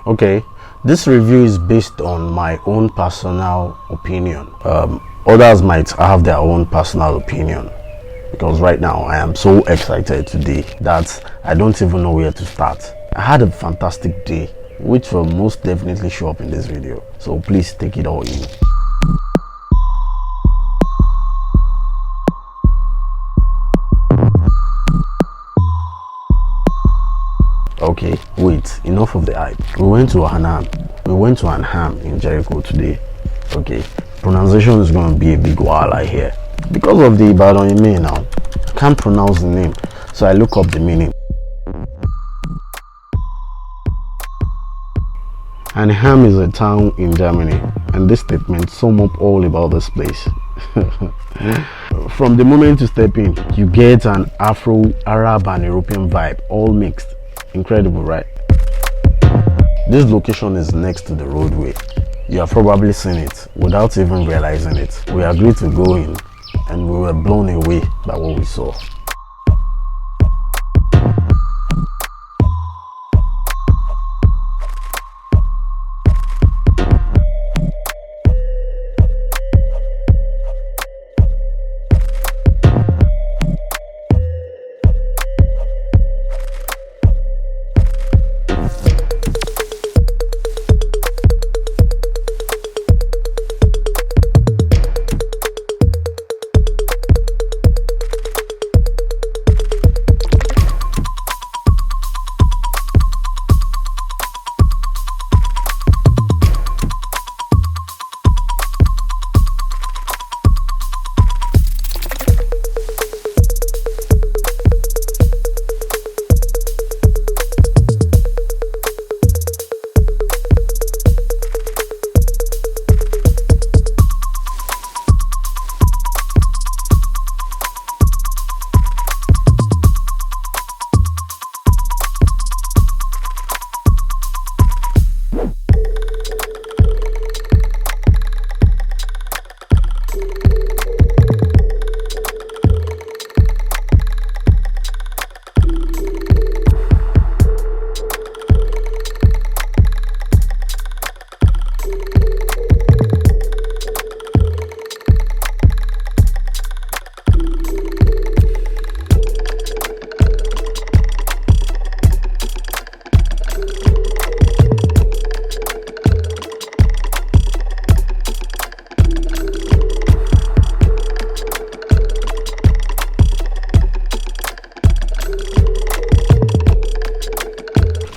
Okay, this review is based on my own personal opinion. Others might have their own personal opinion, because right now I am so excited today that I don't even know where to start. I had a fantastic day, which will most definitely show up in this video, so please take it all in. Okay, wait, enough of the hype. We went to Arnheim in Jericho today. Okay, pronunciation is going to be a big wahala here because of the Ibadan in me now. I can't pronounce the name, so I look up the meaning. Arnheim is a town in Germany, and this statement sums up all about this place. From the moment you step in, you get an Afro, Arab and European vibe, all mixed. Incredible, right? This location is next to the roadway. You have probably seen it without even realizing it. We agreed to go in and we were blown away by what we saw.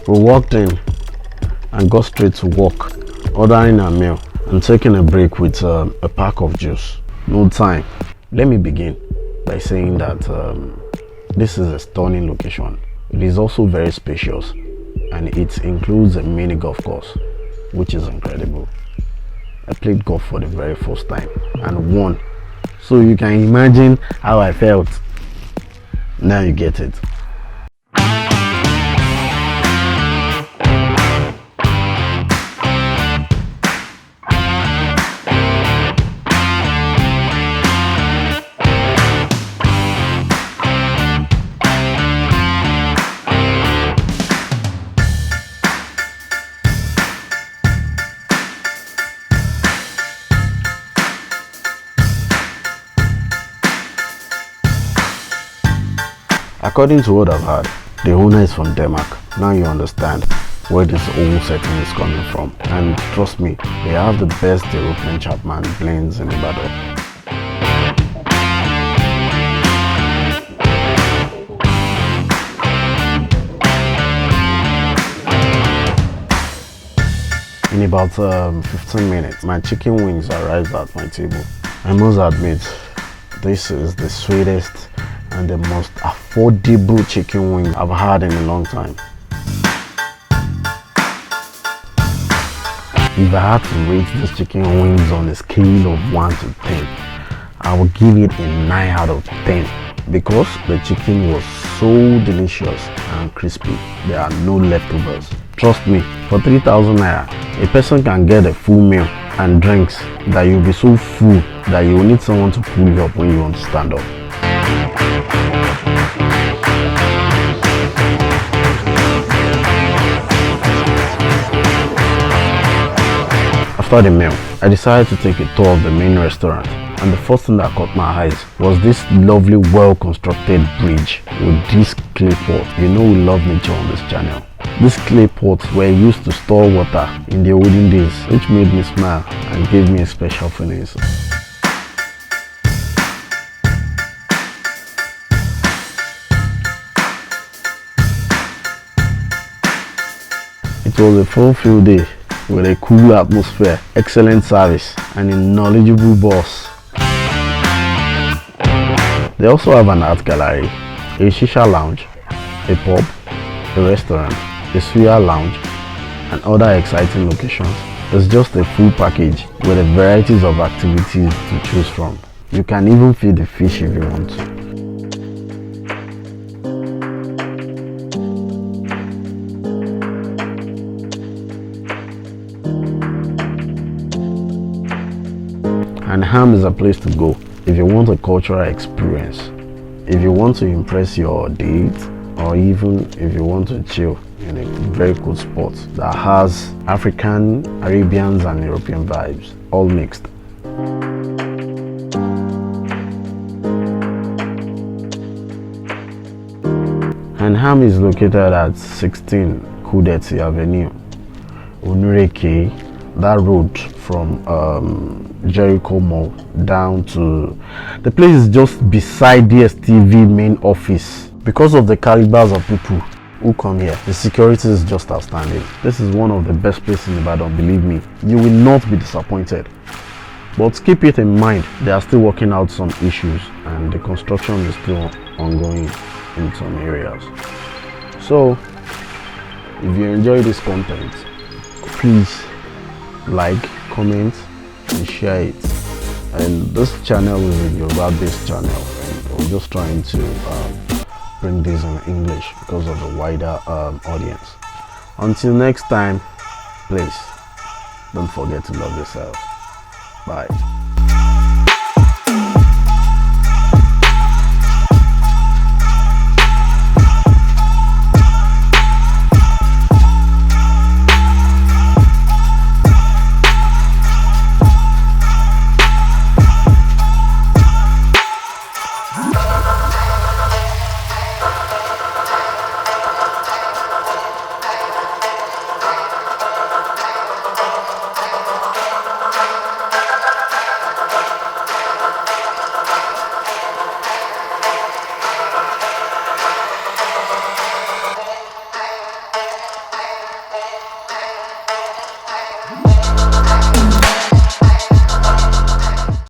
We walked in and got straight to work, ordering a meal and taking a break with a pack of juice. No time. Let me begin by saying that this is a stunning location. It is also very spacious and it includes a mini golf course, which is incredible. I played golf for the very first time and won, so you can imagine how I felt. Now you get it. According to what I've heard, the owner is from Denmark. Now you understand where this whole setting is coming from. And trust me, they have the best European Chapman blends in Ibadan. In about 15 minutes, my chicken wings arrived at my table. I must admit, this is the sweetest and the most affordable chicken wing I've had in a long time. If I had to rate this chicken wings on a scale of 1 to 10, I would give it a 9 out of 10 because the chicken was so delicious and crispy. There are no leftovers. Trust me, for 3,000 naira, a person can get a full meal and drinks that you'll be so full that you will need someone to pull you up when you want to stand up. After the meal, I decided to take a tour of the main restaurant, and the first thing that caught my eyes was this lovely, well-constructed bridge with this clay pot. You know we love nature on this channel. These clay pots were used to store water in the olden days, which made me smile and gave me a special feeling. It was a full day with a cool atmosphere, excellent service, and a knowledgeable boss. They also have an art gallery, a shisha lounge, a pub, a restaurant, a suya lounge, and other exciting locations. It's just a full package with a varieties of activities to choose from. You can even feed the fish if you want to. Arnheim is a place to go if you want a cultural experience, if you want to impress your date, or even if you want to chill in a very cool spot that has African, Arabians and European vibes, all mixed. Arnheim is located at 16 Kudeti Avenue, Onureke, that road from Jericho Mall down to the place is just beside DSTV main office. Because of the calibers of people who come here, the security is just outstanding. This is one of the best places in Ibadan, believe me. You will not be disappointed. But keep it in mind, they are still working out some issues and the construction is still ongoing in some areas. So if you enjoy this content, please like, comment and share it. And this channel is a Yoruba-based channel, and we're just trying to bring this in English because of the wider audience. Until next time, please don't forget to love yourself. Bye.